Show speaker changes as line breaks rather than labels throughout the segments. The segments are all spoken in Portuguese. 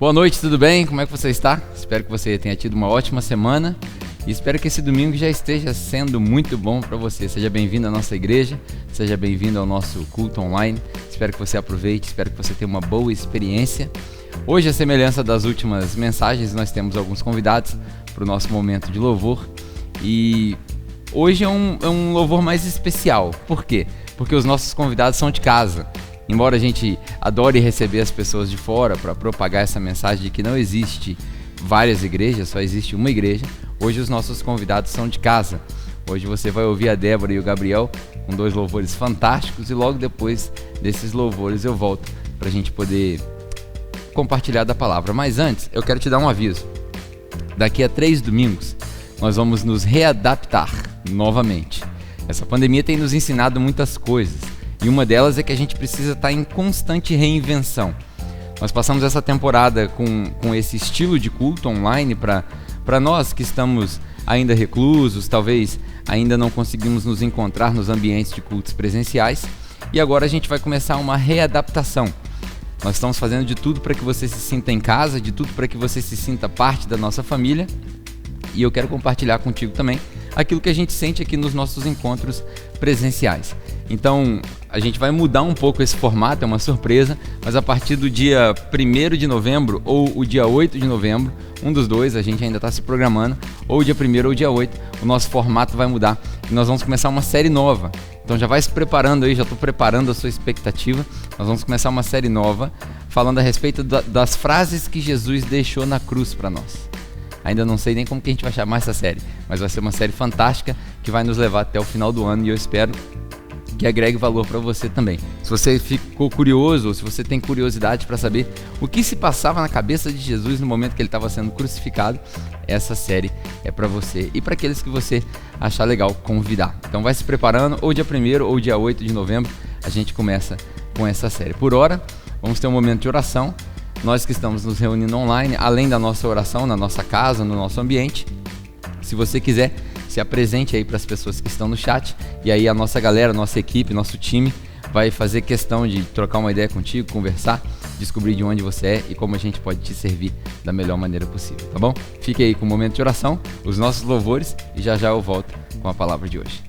Boa noite, tudo bem? Como é que você está? Espero que você tenha tido uma ótima semana e espero que esse domingo já esteja sendo muito bom para você. Seja bem-vindo à nossa igreja, seja bem-vindo ao nosso culto online. Espero que você aproveite, espero que você tenha uma boa experiência. Hoje, à semelhança das últimas mensagens, nós temos alguns convidados para o nosso momento de louvor e hoje é um louvor mais especial. Por quê? Porque os nossos convidados são de casa. Embora a gente adore receber as pessoas de fora para propagar essa mensagem de que não existe várias igrejas, só existe uma igreja, hoje os nossos convidados são de casa. Hoje você vai ouvir a Débora e o Gabriel com 2 louvores fantásticos e logo depois desses louvores eu volto para a gente poder compartilhar da palavra. Mas antes, eu quero te dar um aviso. Daqui a 3 domingos, nós vamos nos readaptar novamente. Essa pandemia tem nos ensinado muitas coisas. E uma delas é que a gente precisa estar em constante reinvenção. Nós passamos essa temporada com esse estilo de culto online para nós que estamos ainda reclusos, talvez ainda não conseguimos nos encontrar nos ambientes de cultos presenciais. E agora a gente vai começar uma readaptação. Nós estamos fazendo de tudo para que você se sinta em casa, de tudo para que você se sinta parte da nossa família. E eu quero compartilhar contigo também aquilo que a gente sente aqui nos nossos encontros presenciais. Então, a gente vai mudar um pouco esse formato, é uma surpresa, mas a partir do dia 1º de novembro ou o dia 8 de novembro, um dos dois, a gente ainda está se programando, ou o dia 1º ou o dia 8, o nosso formato vai mudar e nós vamos começar uma série nova. Então já vai se preparando aí, já estou preparando a sua expectativa. Nós vamos começar uma série nova falando a respeito das frases que Jesus deixou na cruz para nós. Ainda não sei nem como que a gente vai chamar essa série, mas vai ser uma série fantástica que vai nos levar até o final do ano e eu espero que agregue valor para você também. Se você ficou curioso ou se você tem curiosidade para saber o que se passava na cabeça de Jesus no momento que ele estava sendo crucificado, essa série é para você e para aqueles que você achar legal convidar. Então vai se preparando, ou dia 1º ou dia 8 de novembro a gente começa com essa série. Por hora, vamos ter um momento de oração. Nós que estamos nos reunindo online, além da nossa oração na nossa casa, no nosso ambiente, se você quiser, se apresente aí para as pessoas que estão no chat e aí a nossa galera, nossa equipe, nosso time vai fazer questão de trocar uma ideia contigo, conversar, descobrir de onde você é e como a gente pode te servir da melhor maneira possível, tá bom? Fique aí com o momento de oração, os nossos louvores e já já eu volto com a palavra de hoje.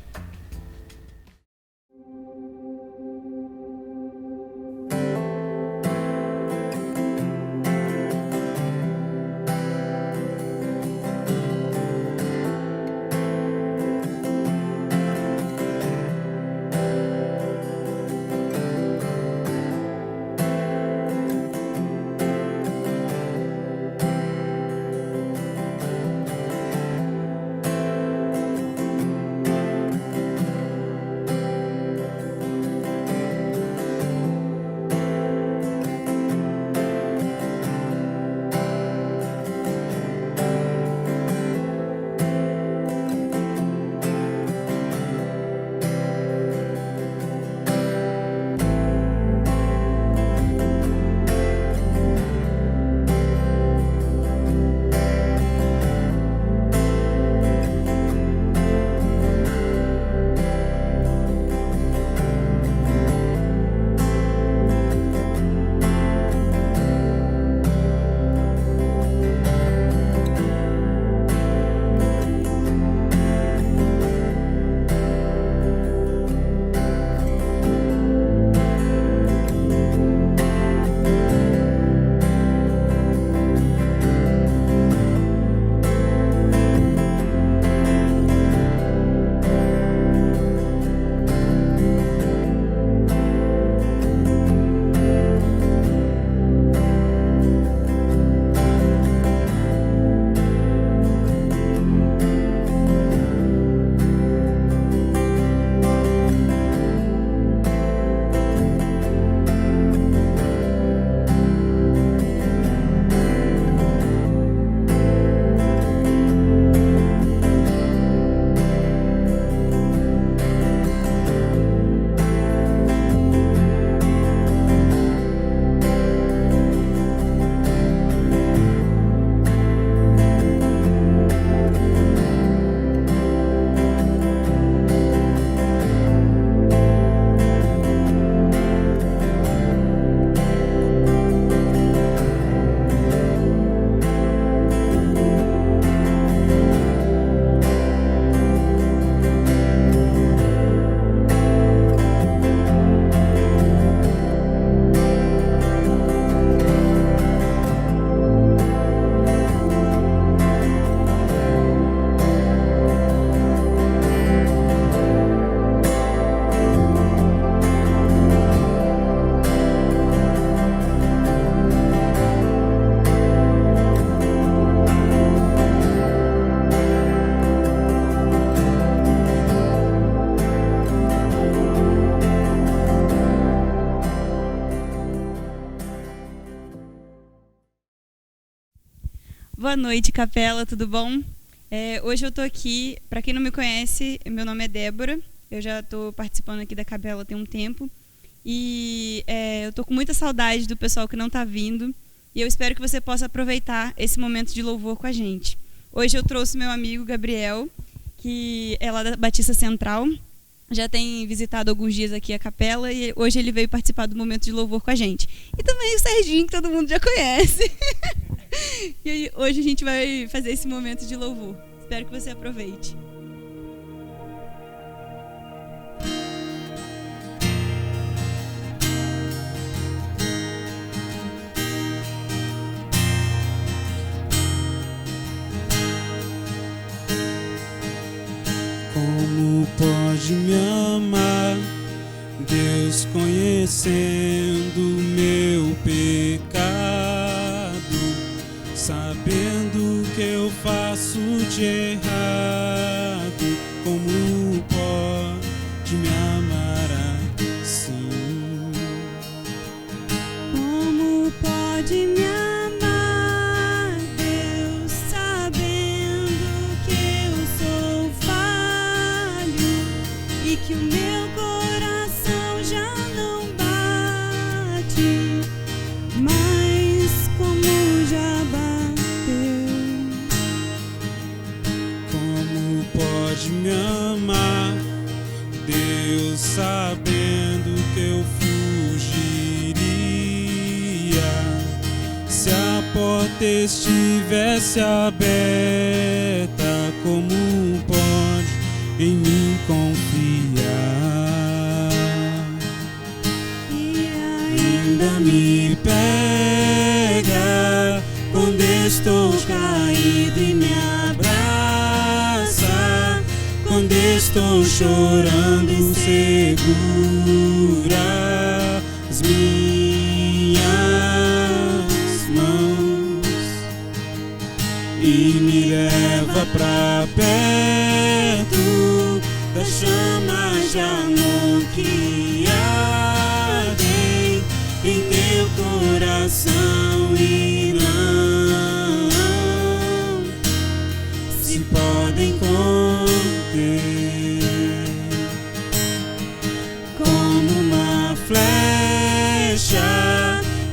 Boa noite, Capela, tudo bom? Hoje eu tô aqui, para quem não me conhece, meu nome é Débora, eu já tô participando aqui da Capela tem um tempo e eu tô com muita saudade do pessoal que não tá vindo e eu espero que você possa aproveitar esse momento de louvor com a gente. Hoje eu trouxe meu amigo Gabriel, que é lá da Batista Central, já tem visitado alguns dias aqui a Capela e hoje ele veio participar do momento de louvor com a gente. E também o Serginho, que todo mundo já conhece. E aí, hoje a gente vai fazer esse momento de louvor. Espero que você aproveite.
Como pode me amar, Deus conhecendo meu pecado, sabendo que eu faço de errado? Como pode me amar assim?
Como pode me amar, Deus, sabendo que eu sou falho e que o meu coração já não bate, mas como já bateu.
Como pode me amar, Deus, sabendo que eu fugiria se a porta estivesse aberta? Como pode em mim confiar?
E
Ainda me pega quando estou caído e me abraça, quando estou chorando, segura as minhas mãos e me leva pra perto das chamas de amor que ardem em teu coração e não se podem conter. Como uma flecha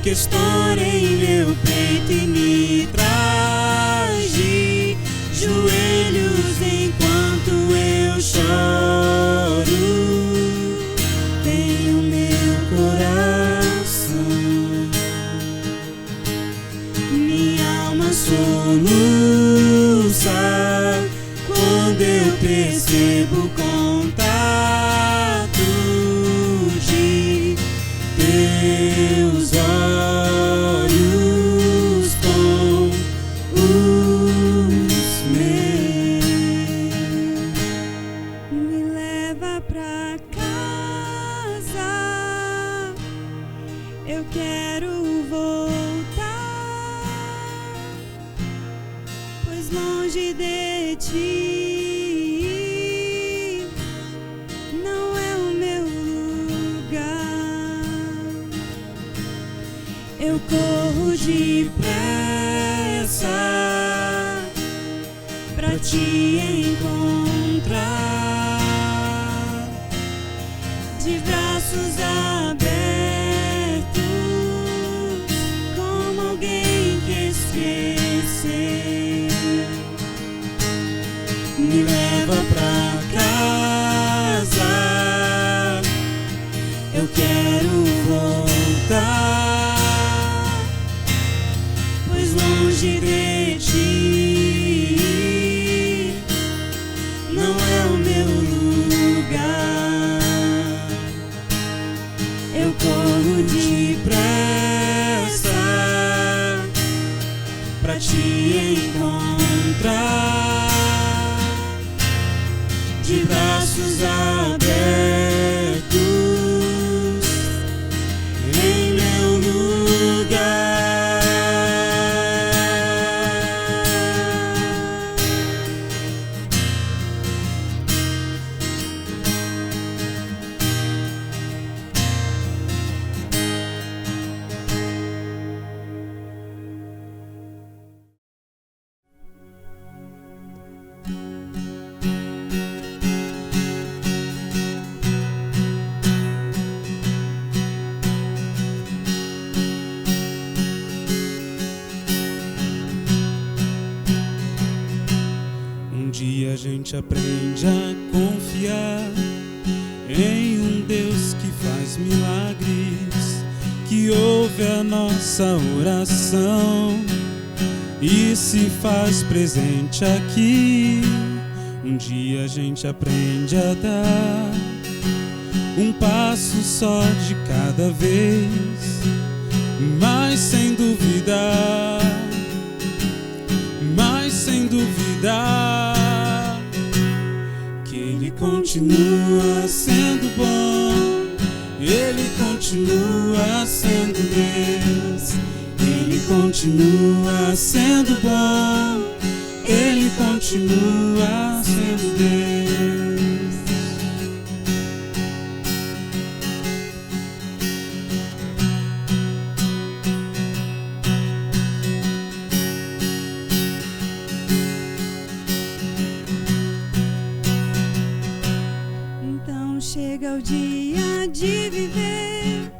que estoura em meu peito e me traz de joelhos enquanto eu choro. Tem o meu coração, minha alma soluça quando eu percebo o contato de teus olhos com os meus.
me leva pra casa, eu quero voltar, pois longe de ti não é o meu lugar.
Eu corro depressa pra te encontrar, de braços abertos, como alguém que esqueceu. Me leva pra casa, eu quero voltar, pois longe de ti não é o meu lugar. Eu corro depressa pra te encontrar, de braços abertos, gente aprende a confiar em um Deus que faz milagres, que ouve a nossa oração e se faz presente aqui. Um dia a gente aprende a dar um passo só de cada vez, mas sem duvidar, que Ele continua sendo bom, Ele continua sendo Deus, Ele continua sendo bom, Ele continua sendo Deus.
Chega o dia de viver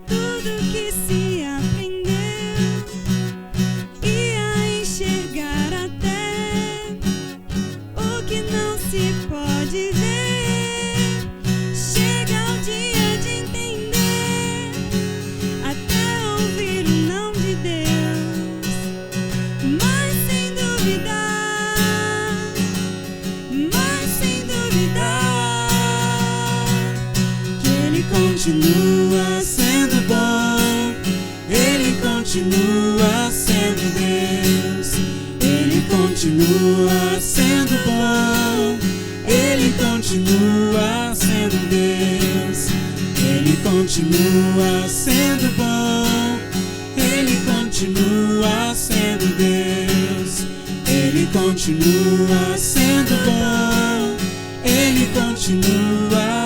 tudo que se aprendeu e a enxergar até o que não se pode ver. Chega o dia de entender até ouvir o não de Deus, mas sem duvidar, continua sendo bom, Ele continua sendo Deus, Ele continua sendo bom, Ele continua sendo Deus, Ele continua sendo bom, Ele continua sendo Deus, Ele continua sendo bom, Ele continua.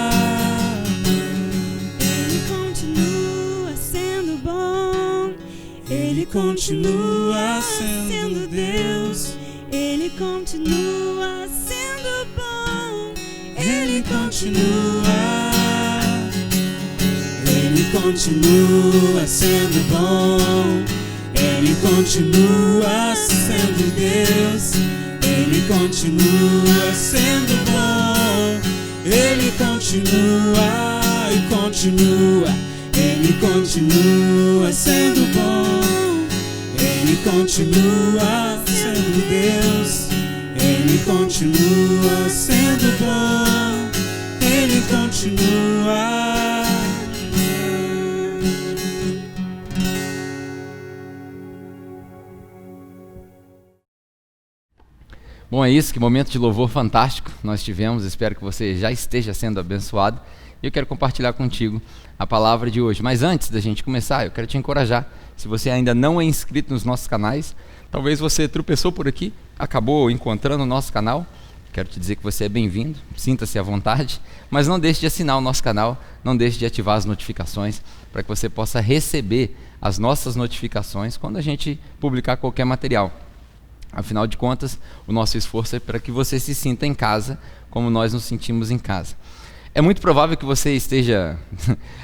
Ele continua sendo Deus, Ele continua sendo bom, Ele continua sendo bom, Ele continua sendo Deus, Ele continua sendo bom, Ele continua e continua, Ele continua sendo bom, Ele continua sendo Deus, Ele continua sendo bom, Ele continua.
Bom, é isso, que momento de louvor fantástico nós tivemos, espero que você já esteja sendo abençoado. E eu quero compartilhar contigo a palavra de hoje. Mas antes da gente começar, eu quero te encorajar. Se você ainda não é inscrito nos nossos canais, talvez você tropeçou por aqui, acabou encontrando o nosso canal. Quero te dizer que você é bem-vindo, sinta-se à vontade. Mas não deixe de assinar o nosso canal, não deixe de ativar as notificações, para que você possa receber as nossas notificações quando a gente publicar qualquer material. Afinal de contas, o nosso esforço é para que você se sinta em casa, como nós nos sentimos em casa. É muito provável que você esteja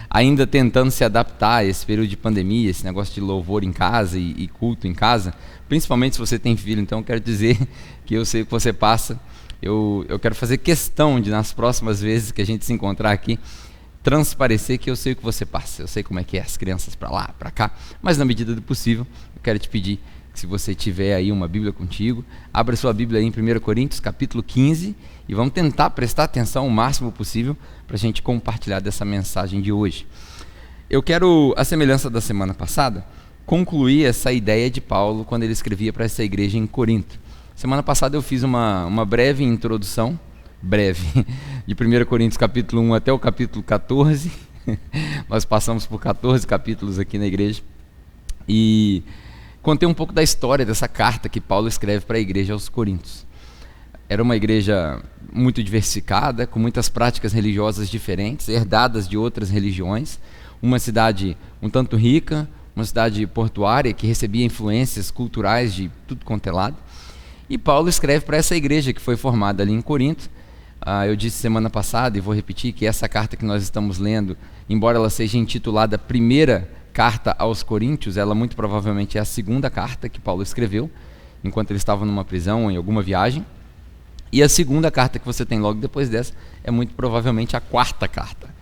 ainda tentando se adaptar a esse período de pandemia, esse negócio de louvor em casa e culto em casa, principalmente se você tem filho. Então eu quero dizer que eu sei o que você passa. Eu quero fazer questão de, nas próximas vezes que a gente se encontrar aqui, transparecer que eu sei o que você passa. Eu sei como é que é as crianças para lá, para cá, mas na medida do possível, eu quero te pedir que, se você tiver aí uma Bíblia contigo, abra sua Bíblia aí em 1 Coríntios, capítulo 15, e vamos tentar prestar atenção o máximo possível para a gente compartilhar dessa mensagem de hoje. Eu quero, à semelhança da semana passada, concluir essa ideia de Paulo quando ele escrevia para essa igreja em Corinto. Semana passada eu fiz uma breve introdução, de 1 Coríntios capítulo 1 até o capítulo 14. Nós passamos por 14 capítulos aqui na igreja. E contei um pouco da história dessa carta que Paulo escreve para a igreja aos Coríntios. Era uma igreja muito diversificada, com muitas práticas religiosas diferentes, herdadas de outras religiões. Uma cidade um tanto rica, uma cidade portuária que recebia influências culturais de tudo quanto é lado. E Paulo escreve para essa igreja que foi formada ali em Corinto. Eu disse semana passada, e vou repetir, que essa carta que nós estamos lendo, embora ela seja intitulada Primeira Carta aos Coríntios, ela muito provavelmente é a segunda carta que Paulo escreveu, enquanto ele estava numa prisão ou em alguma viagem. E a segunda carta que você tem logo depois dessa é muito provavelmente a quarta carta.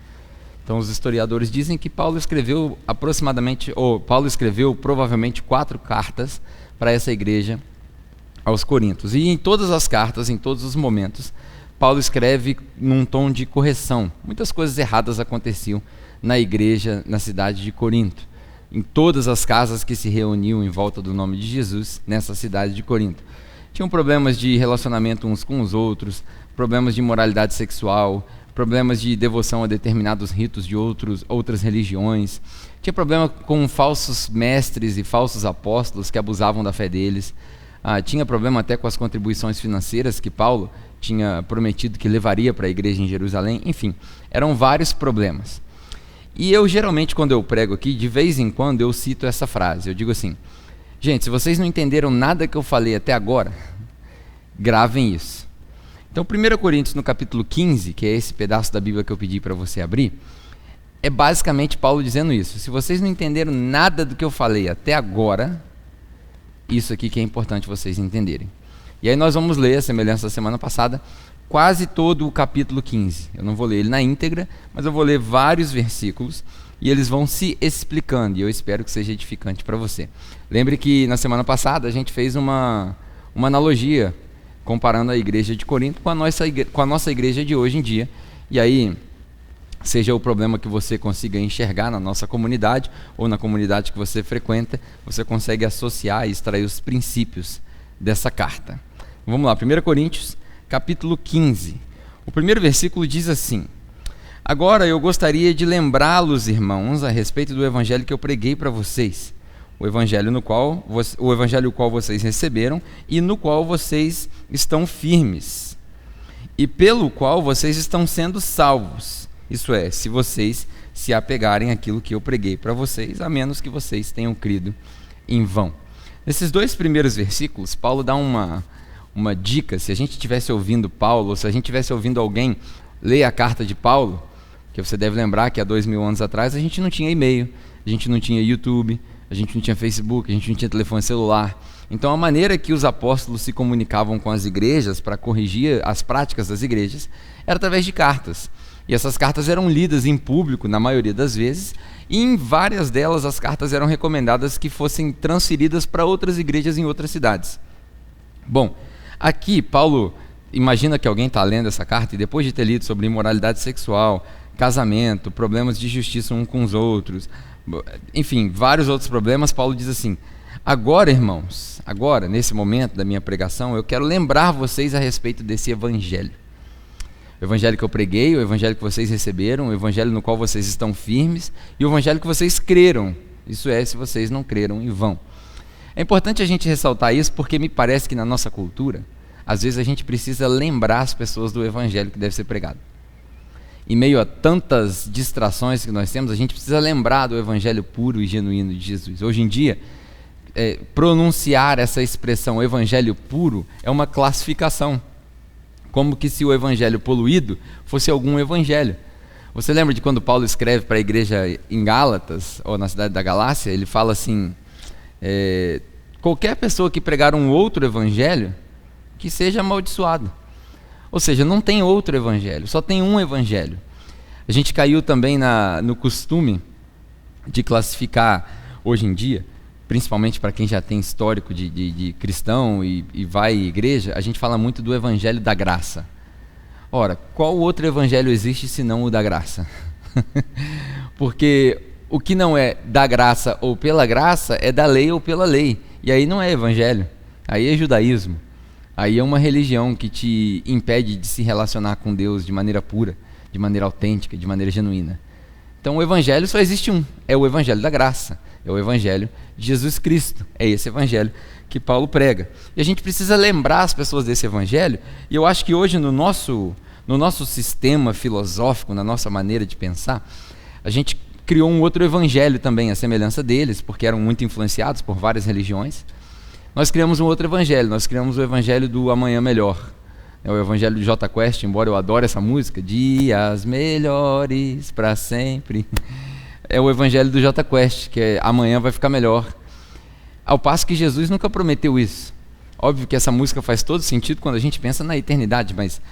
Então os historiadores dizem que Paulo escreveu provavelmente 4 cartas para essa igreja aos Coríntios. E em todas as cartas, em todos os momentos, Paulo escreve num tom de correção. Muitas coisas erradas aconteciam na igreja, na cidade de Corinto. Em todas as casas que se reuniam em volta do nome de Jesus, nessa cidade de Corinto. Tinham problemas de relacionamento uns com os outros, problemas de moralidade sexual, problemas de devoção a determinados ritos de outras religiões. Tinha problema com falsos mestres e falsos apóstolos que abusavam da fé deles. Tinha problema até com as contribuições financeiras que Paulo tinha prometido que levaria para a igreja em Jerusalém. Enfim, eram vários problemas. E eu geralmente, quando eu prego aqui, de vez em quando eu cito essa frase. Eu digo assim: gente, se vocês não entenderam nada que eu falei até agora, gravem isso. Então 1 Coríntios no capítulo 15, que é esse pedaço da Bíblia que eu pedi para você abrir, é basicamente Paulo dizendo isso. Se vocês não entenderam nada do que eu falei até agora, isso aqui que é importante vocês entenderem. E aí nós vamos ler, a semelhança da semana passada, quase todo o capítulo 15. Eu não vou ler ele na íntegra, mas eu vou ler vários versículos e eles vão se explicando, e eu espero que seja edificante para você. Lembre que na semana passada a gente fez uma analogia comparando a igreja de Corinto com a nossa igreja de hoje em dia. E aí, seja o problema que você consiga enxergar na nossa comunidade ou na comunidade que você frequenta, você consegue associar e extrair os princípios dessa carta. Vamos lá, 1 Coríntios, capítulo 15. O primeiro versículo diz assim: agora eu gostaria de lembrá-los, irmãos, a respeito do evangelho que eu preguei para vocês, o evangelho o qual vocês receberam e no qual vocês estão firmes, e pelo qual vocês estão sendo salvos. Isso é, se vocês se apegarem àquilo que eu preguei para vocês, a menos que vocês tenham crido em vão. Nesses 2 primeiros versículos, Paulo dá uma dica. Se a gente estivesse ouvindo Paulo, ou se a gente estivesse ouvindo alguém ler a carta de Paulo, que você deve lembrar que há 2000 anos atrás a gente não tinha e-mail, a gente não tinha YouTube, a gente não tinha Facebook, a gente não tinha telefone celular. Então a maneira que os apóstolos se comunicavam com as igrejas para corrigir as práticas das igrejas era através de cartas. E essas cartas eram lidas em público, na maioria das vezes, e em várias delas as cartas eram recomendadas que fossem transferidas para outras igrejas em outras cidades. Bom, aqui Paulo imagina que alguém está lendo essa carta e depois de ter lido sobre imoralidade sexual, casamento, problemas de justiça uns com os outros, enfim, vários outros problemas, Paulo diz assim: agora, irmãos, agora, nesse momento da minha pregação, eu quero lembrar vocês a respeito desse evangelho. O evangelho que eu preguei, o evangelho que vocês receberam, o evangelho no qual vocês estão firmes e o evangelho que vocês creram. Isso é, se vocês não creram em vão. É importante a gente ressaltar isso porque me parece que na nossa cultura, às vezes a gente precisa lembrar as pessoas do evangelho que deve ser pregado. Em meio a tantas distrações que nós temos, a gente precisa lembrar do evangelho puro e genuíno de Jesus. Hoje em dia, pronunciar essa expressão evangelho puro é uma classificação, como que se o evangelho poluído fosse algum evangelho. Você lembra de quando Paulo escreve para a igreja em Gálatas, ou na cidade da Galácia, ele fala assim: qualquer pessoa que pregar um outro evangelho, que seja amaldiçoado. Ou seja, não tem outro evangelho, só tem um evangelho. A gente caiu também no costume de classificar hoje em dia, principalmente para quem já tem histórico de cristão e vai à igreja, a gente fala muito do evangelho da graça. Ora, qual outro evangelho existe senão o da graça? Porque o que não é da graça ou pela graça é da lei ou pela lei. E aí não é evangelho, aí é judaísmo. Aí é uma religião que te impede de se relacionar com Deus de maneira pura, de maneira autêntica, de maneira genuína. Então o evangelho só existe um, é o evangelho da graça, é o evangelho de Jesus Cristo, é esse evangelho que Paulo prega. E a gente precisa lembrar as pessoas desse evangelho, e eu acho que hoje no nosso sistema filosófico, na nossa maneira de pensar, a gente criou um outro evangelho também, a semelhança deles, porque eram muito influenciados por várias religiões. Nós criamos um outro evangelho, nós criamos o evangelho do amanhã melhor. É o evangelho de Jota Quest, embora eu adore essa música, dias melhores para sempre. É o evangelho do Jota Quest, que é amanhã vai ficar melhor. Ao passo que Jesus nunca prometeu isso. Óbvio que essa música faz todo sentido quando a gente pensa na eternidade, mas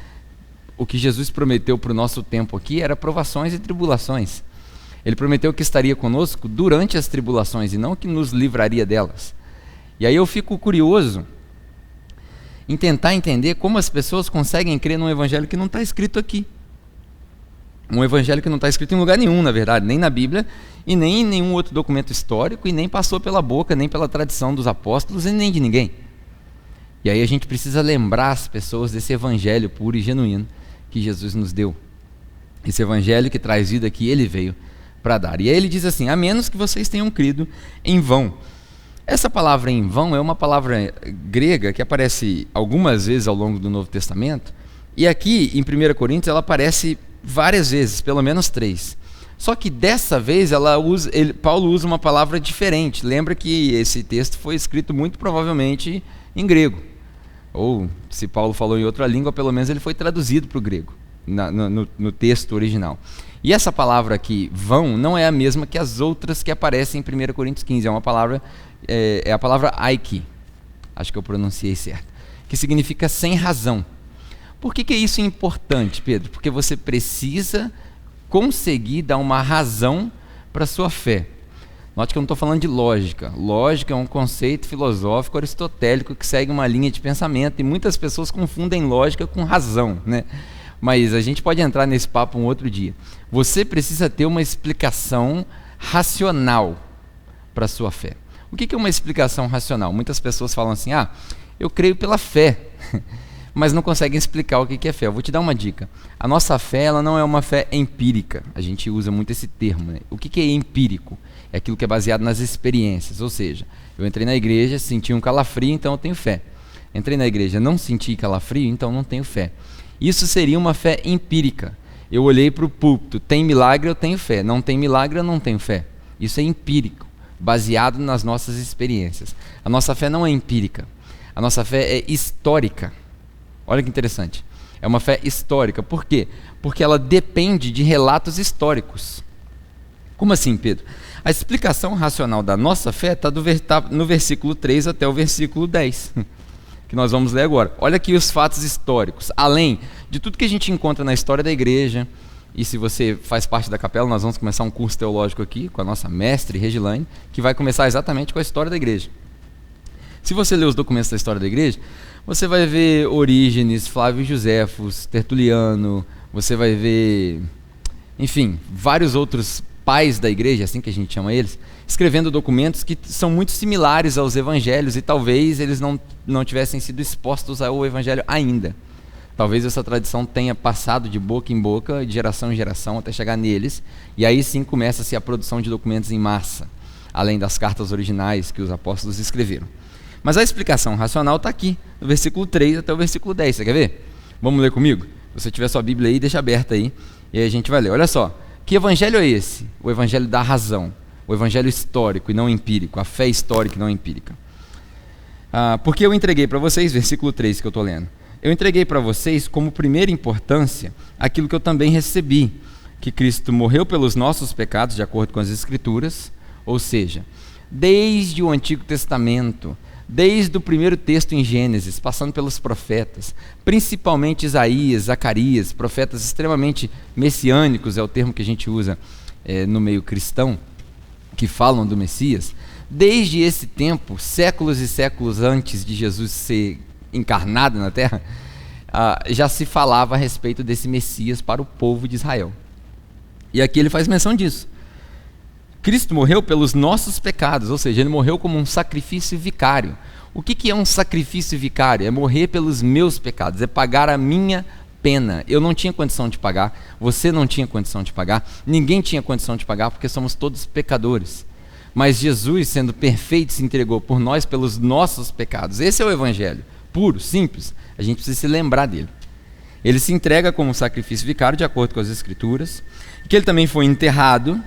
o que Jesus prometeu para o nosso tempo aqui era provações e tribulações. Ele prometeu que estaria conosco durante as tribulações e não que nos livraria delas. E aí eu fico curioso em tentar entender como as pessoas conseguem crer num evangelho que não está escrito aqui. Um evangelho que não está escrito em lugar nenhum, na verdade, nem na Bíblia e nem em nenhum outro documento histórico e nem passou pela boca, nem pela tradição dos apóstolos e nem de ninguém. E aí a gente precisa lembrar as pessoas desse evangelho puro e genuíno que Jesus nos deu. Esse evangelho que traz vida que ele veio para dar. E aí ele diz assim: a menos que vocês tenham crido em vão. Essa palavra em vão é uma palavra grega que aparece algumas vezes ao longo do Novo Testamento, e aqui em 1 Coríntios ela aparece várias vezes, pelo menos 3. Só que dessa vez Paulo usa uma palavra diferente. Lembra que esse texto foi escrito muito provavelmente em grego, ou se Paulo falou em outra língua, pelo menos ele foi traduzido para o grego no texto original. E essa palavra aqui, vão, não é a mesma que as outras que aparecem em 1 Coríntios 15. É uma palavra, é a palavra aiki, acho que eu pronunciei certo, que significa sem razão. Por que isso é importante, Pedro? Porque você precisa conseguir dar uma razão para a sua fé. Note que eu não estou falando de lógica. Lógica é um conceito filosófico aristotélico que segue uma linha de pensamento, e muitas pessoas confundem lógica com razão, né? Mas a gente pode entrar nesse papo um outro dia. Você precisa ter uma explicação racional para a sua fé. O que é uma explicação racional? Muitas pessoas falam assim: eu creio pela fé, mas não conseguem explicar o que é fé. Eu vou te dar uma dica. A nossa fé, ela não é uma fé empírica. A gente usa muito esse termo, né? O que é empírico? É aquilo que é baseado nas experiências. Ou seja, eu entrei na igreja, senti um calafrio, então eu tenho fé. Entrei na igreja, não senti calafrio, então não tenho fé. Isso seria uma fé empírica. Eu olhei para o púlpito, tem milagre, eu tenho fé. Não tem milagre, eu não tenho fé. Isso é empírico, baseado nas nossas experiências. A nossa fé não é empírica. A nossa fé é histórica. Olha que interessante. É uma fé histórica. Por quê? Porque ela depende de relatos históricos. Como assim, Pedro? A explicação racional da nossa fé está no versículo 3 até o versículo 10. Que nós vamos ler agora. Olha aqui os fatos históricos, além de tudo que a gente encontra na história da igreja. E se você faz parte da capela, nós vamos começar um curso teológico aqui com a nossa mestre Regilane, que vai começar exatamente com a história da igreja. Se você ler os documentos da história da igreja, você vai ver Orígenes, Flávio Josefos, Tertuliano, você vai ver, enfim, vários outros pais da igreja, assim que a gente chama eles, escrevendo documentos que são muito similares aos evangelhos, e talvez eles não tivessem sido expostos ao evangelho ainda. Talvez essa tradição tenha passado de boca em boca, de geração em geração, até chegar neles, e aí sim começa-se a produção de documentos em massa, além das cartas originais que os apóstolos escreveram. Mas a explicação racional está aqui, no versículo 3 até o versículo 10, você quer ver? Vamos ler comigo? Se você tiver sua Bíblia aí, deixa aberta aí, e aí a gente vai ler. Olha só, que evangelho é esse? O evangelho da razão, o evangelho histórico e não empírico, a fé histórica e não empírica. Porque eu entreguei para vocês, versículo 3 que eu estou lendo, eu entreguei para vocês como primeira importância aquilo que eu também recebi, que Cristo morreu pelos nossos pecados, de acordo com as Escrituras, ou seja, desde o Antigo Testamento, desde o primeiro texto em Gênesis, passando pelos profetas, principalmente Isaías, Zacarias, profetas extremamente messiânicos, é o termo que a gente usa no meio cristão, que falam do Messias. Desde esse tempo, séculos e séculos antes de Jesus ser encarnado na Terra, já se falava a respeito desse Messias para o povo de Israel. E aqui ele faz menção disso. Cristo morreu pelos nossos pecados, ou seja, ele morreu como um sacrifício vicário. O que é um sacrifício vicário? É morrer pelos meus pecados, é pagar a minha pena. Eu não tinha condição de pagar, você não tinha condição de pagar, ninguém tinha condição de pagar, porque somos todos pecadores. Mas Jesus, sendo perfeito, se entregou por nós pelos nossos pecados. Esse é o evangelho, puro, simples. A gente precisa se lembrar dele. Ele se entrega como um sacrifício vicário, de acordo com as Escrituras, que ele também foi enterrado,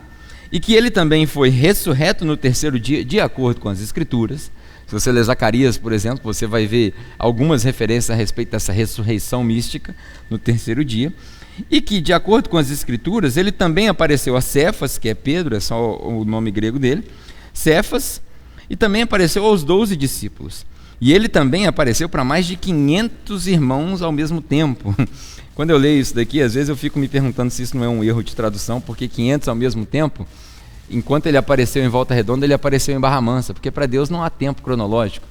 e que ele também foi ressurreto no terceiro dia, de acordo com as Escrituras. Se você ler Zacarias, por exemplo, você vai ver algumas referências a respeito dessa ressurreição mística no terceiro dia. E que, de acordo com as Escrituras, ele também apareceu a Cefas, que é Pedro, é só o nome grego dele, Cefas, e também apareceu aos 12 discípulos. E ele também apareceu para mais de 500 irmãos ao mesmo tempo. Quando eu leio isso daqui, às vezes eu fico me perguntando se isso não é um erro de tradução, porque 500 ao mesmo tempo, enquanto ele apareceu em Volta Redonda, ele apareceu em Barra Mansa, porque para Deus não há tempo cronológico.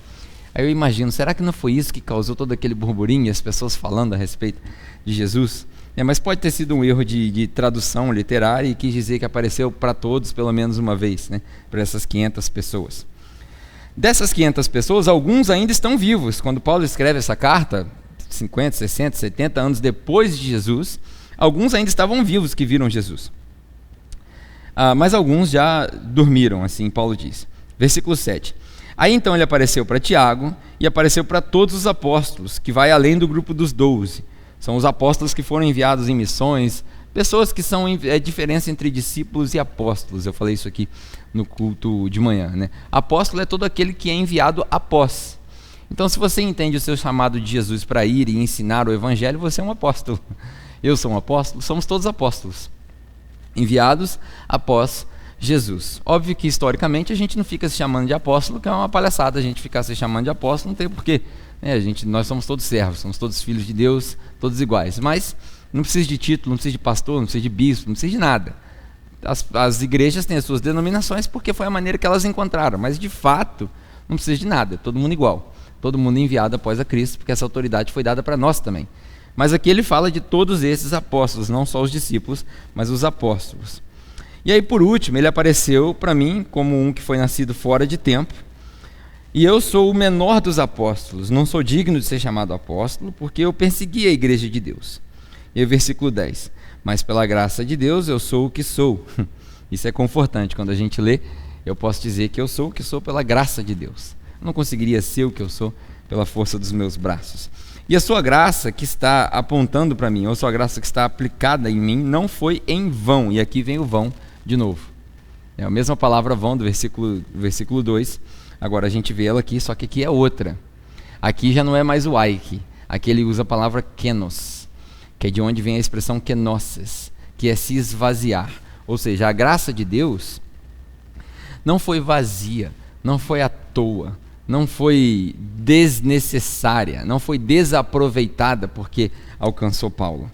Aí eu imagino, será que não foi isso que causou todo aquele burburinho e as pessoas falando a respeito de Jesus? Mas pode ter sido um erro de tradução literária e quis dizer que apareceu para todos pelo menos uma vez, né? Para essas 500 pessoas. Dessas 500 pessoas, alguns ainda estão vivos. Quando Paulo escreve essa carta, 50, 60, 70 anos depois de Jesus, alguns ainda estavam vivos que viram Jesus. Mas alguns já dormiram, assim Paulo diz. Versículo 7. Aí então ele apareceu para Tiago e apareceu para todos os apóstolos, que vai além do grupo dos 12. São os apóstolos que foram enviados em missões, pessoas que são a diferença entre discípulos e apóstolos. Eu falei isso aqui no culto de manhã, né? Apóstolo é todo aquele que é enviado após. Então, se você entende o seu chamado de Jesus para ir e ensinar o evangelho, você é um apóstolo. Eu sou um apóstolo, somos todos apóstolos, enviados após Jesus. Óbvio que historicamente a gente não fica se chamando de apóstolo, que é uma palhaçada a gente ficar se chamando de apóstolo, não tem porquê. Nós somos todos servos, somos todos filhos de Deus, todos iguais. Mas não precisa de título, não precisa de pastor, não precisa de bispo, não precisa de nada. As igrejas têm as suas denominações porque foi a maneira que elas encontraram, mas de fato não precisa de nada, todo mundo igual, todo mundo enviado após a Cristo, porque essa autoridade foi dada para nós também. Mas aqui ele fala de todos esses apóstolos, não só os discípulos, mas os apóstolos. E aí por último ele apareceu para mim como um que foi nascido fora de tempo, e eu sou o menor dos apóstolos, não sou digno de ser chamado apóstolo, porque eu persegui a igreja de Deus. E aí, versículo 10, mas pela graça de Deus eu sou o que sou. Isso é confortante, quando a gente lê, eu posso dizer que eu sou o que sou pela graça de Deus. Eu não conseguiria ser o que eu sou pela força dos meus braços. E a sua graça que está apontando para mim, ou a sua graça que está aplicada em mim, não foi em vão. E aqui vem o vão de novo. É a mesma palavra vão do versículo 2. Agora a gente vê ela aqui, só que aqui é outra. Aqui já não é mais o aike. Aqui ele usa a palavra kenos, que é de onde vem a expressão kenosis, que é se esvaziar. Ou seja, a graça de Deus não foi vazia, não foi à toa, não foi desnecessária, não foi desaproveitada porque alcançou Paulo.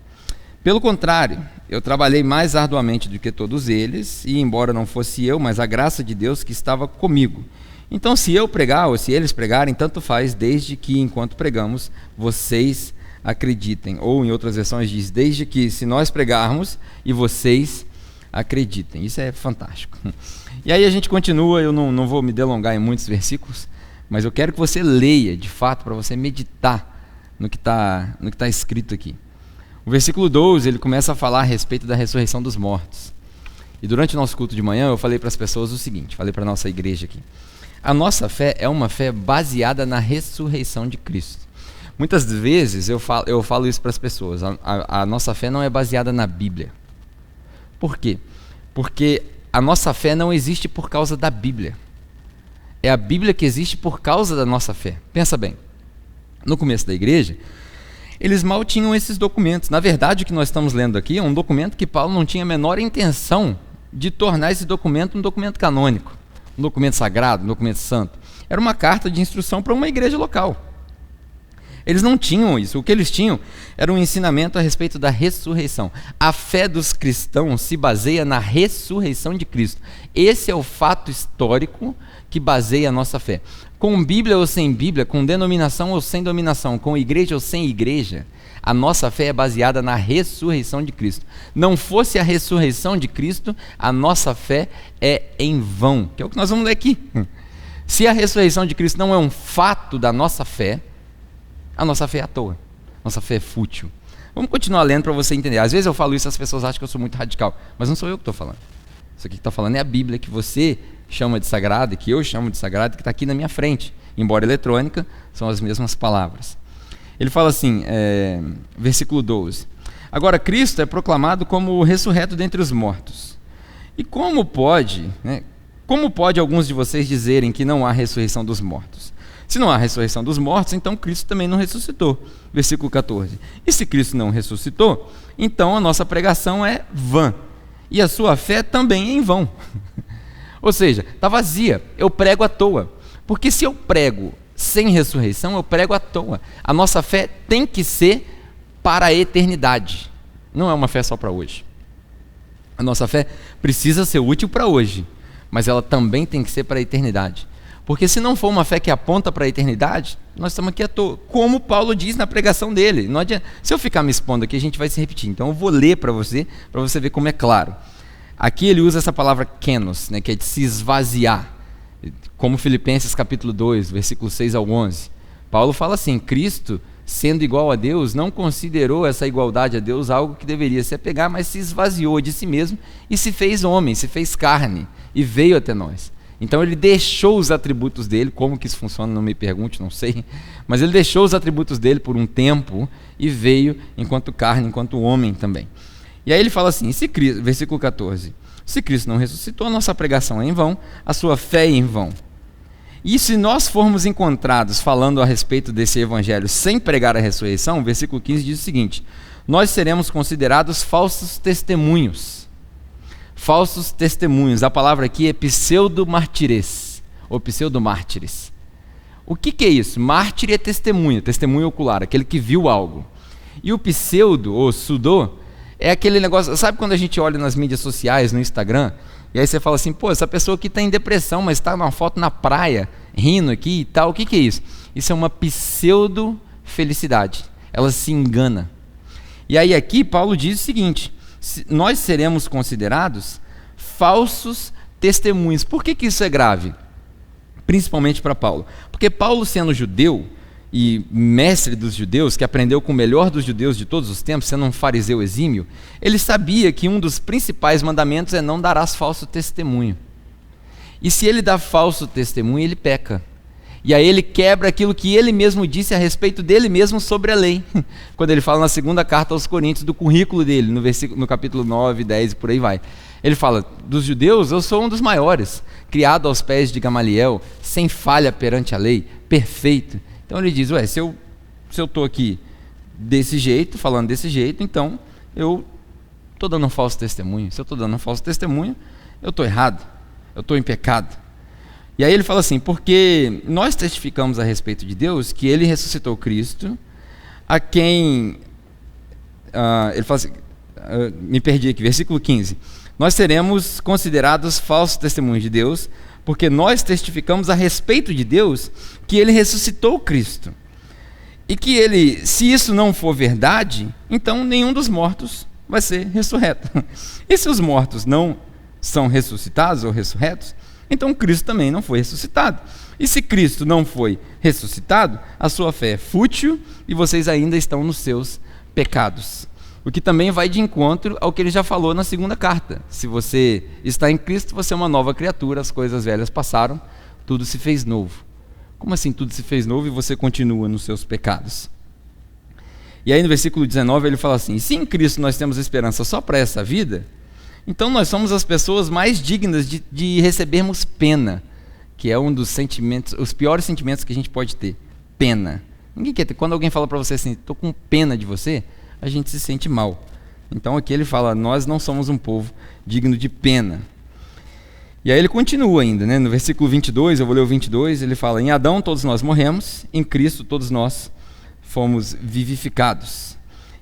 Pelo contrário, eu trabalhei mais arduamente do que todos eles, e embora não fosse eu, mas a graça de Deus que estava comigo. Então, se eu pregar ou se eles pregarem, tanto faz, desde que, enquanto pregamos, vocês acreditem. Ou, em outras versões, diz, desde que, se nós pregarmos e vocês acreditem. Isso é fantástico. E aí a gente continua, eu não vou me delongar em muitos versículos, mas eu quero que você leia, de fato, para você meditar no que está escrito aqui. O versículo 12, ele começa a falar a respeito da ressurreição dos mortos. E durante o nosso culto de manhã, eu falei para as pessoas o seguinte, falei para a nossa igreja aqui. A nossa fé é uma fé baseada na ressurreição de Cristo. Muitas vezes eu falo isso para as pessoas, a nossa fé não é baseada na Bíblia. Por quê? Porque a nossa fé não existe por causa da Bíblia. É a Bíblia que existe por causa da nossa fé. Pensa bem, no começo da igreja, eles mal tinham esses documentos. Na verdade, o que nós estamos lendo aqui é um documento que Paulo não tinha a menor intenção de tornar esse documento um documento canônico, um documento sagrado, um documento santo. Era uma carta de instrução para uma igreja local. Eles não tinham isso. O que eles tinham era um ensinamento a respeito da ressurreição. A fé dos cristãos se baseia na ressurreição de Cristo. Esse é o fato histórico que baseia a nossa fé. Com Bíblia ou sem Bíblia, com denominação ou sem denominação, com igreja ou sem igreja, a nossa fé é baseada na ressurreição de Cristo. Não fosse a ressurreição de Cristo, a nossa fé é em vão, que é o que nós vamos ler aqui. Se a ressurreição de Cristo não é um fato da nossa fé, a nossa fé é à toa, nossa fé é fútil. Vamos continuar lendo para você entender. Às vezes eu falo isso e as pessoas acham que eu sou muito radical, mas não sou eu que estou falando. Isso aqui que está falando é a Bíblia, que você chama de sagrada, que eu chamo de sagrada, que está aqui na minha frente. Embora eletrônica, são as mesmas palavras. Ele fala assim, versículo 12. Agora Cristo é proclamado como o ressurreto dentre os mortos. E como pode alguns de vocês dizerem que não há ressurreição dos mortos? Se não há ressurreição dos mortos, então Cristo também não ressuscitou. Versículo 14. E se Cristo não ressuscitou, então a nossa pregação é vã, e a sua fé também é em vão. Ou seja, está vazia, eu prego à toa. Porque se eu prego sem ressurreição eu prego à toa. A nossa fé tem que ser para a eternidade, não é uma fé só para hoje. A nossa fé precisa ser útil para hoje, mas ela também tem que ser para a eternidade. Porque se não for uma fé que aponta para a eternidade, nós estamos aqui à toa. Como Paulo diz na pregação dele. Não adianta. Se eu ficar me expondo aqui, a gente vai se repetir. Então eu vou ler para você ver como é claro. Aqui ele usa essa palavra kenos, né, que é de se esvaziar. Como Filipenses capítulo 2, versículo 6 ao 11. Paulo fala assim: Cristo, sendo igual a Deus, não considerou essa igualdade a Deus algo que deveria se apegar, mas se esvaziou de si mesmo e se fez homem, se fez carne e veio até nós. Então ele deixou os atributos dele, como que isso funciona, não me pergunte, não sei, mas ele deixou os atributos dele por um tempo e veio enquanto carne, enquanto homem também. E aí ele fala assim, se Cristo, versículo 14, se Cristo não ressuscitou, a nossa pregação é em vão, a sua fé é em vão. E se nós formos encontrados falando a respeito desse evangelho sem pregar a ressurreição, o versículo 15 diz o seguinte: nós seremos considerados falsos testemunhos. Falsos testemunhos. A palavra aqui é pseudo-martires, ou pseudo-mártires. O que é isso? Mártir é testemunho, testemunho ocular, aquele que viu algo. E o pseudo, ou pseudo, é aquele negócio, sabe quando a gente olha nas mídias sociais, no Instagram, e aí você fala assim, pô, essa pessoa aqui está em depressão, mas está numa foto na praia, rindo aqui e tal, o que é isso? Isso é uma pseudo-felicidade, ela se engana. E aí aqui Paulo diz o seguinte: nós seremos considerados falsos testemunhos. Por que isso é grave? Principalmente para Paulo. Porque Paulo, sendo judeu e mestre dos judeus, que aprendeu com o melhor dos judeus de todos os tempos, sendo um fariseu exímio, ele sabia que um dos principais mandamentos é não darás falso testemunho. E se ele dá falso testemunho, ele peca. E aí ele quebra aquilo que ele mesmo disse a respeito dele mesmo sobre a lei. Quando ele fala na segunda carta aos Coríntios do currículo dele, no capítulo 9, 10 e por aí vai. Ele fala, dos judeus eu sou um dos maiores, criado aos pés de Gamaliel, sem falha perante a lei, perfeito. Então ele diz, se eu estou aqui desse jeito, falando desse jeito, então eu estou dando um falso testemunho. Se eu estou dando um falso testemunho, eu estou errado, eu estou em pecado. E aí ele fala assim, porque nós testificamos a respeito de Deus que ele ressuscitou Cristo, a quem, ele fala assim, me perdi aqui, versículo 15, nós seremos considerados falsos testemunhos de Deus, porque nós testificamos a respeito de Deus que ele ressuscitou Cristo, e que ele, se isso não for verdade, então nenhum dos mortos vai ser ressurreto. E se os mortos não são ressuscitados ou ressurretos, então Cristo também não foi ressuscitado. E se Cristo não foi ressuscitado, a sua fé é fútil e vocês ainda estão nos seus pecados. O que também vai de encontro ao que ele já falou na segunda carta. Se você está em Cristo, você é uma nova criatura, as coisas velhas passaram, tudo se fez novo. Como assim tudo se fez novo e você continua nos seus pecados? E aí no versículo 19 ele fala assim, se em Cristo nós temos esperança só para essa vida, então nós somos as pessoas mais dignas de recebermos pena, que é um dos sentimentos, os piores sentimentos que a gente pode ter, pena. Ninguém quer ter. Quando alguém fala para você assim, estou com pena de você, a gente se sente mal. Então aqui ele fala, nós não somos um povo digno de pena. E aí ele continua ainda, né? No versículo 22, eu vou ler o 22, ele fala, em Adão todos nós morremos, em Cristo todos nós fomos vivificados.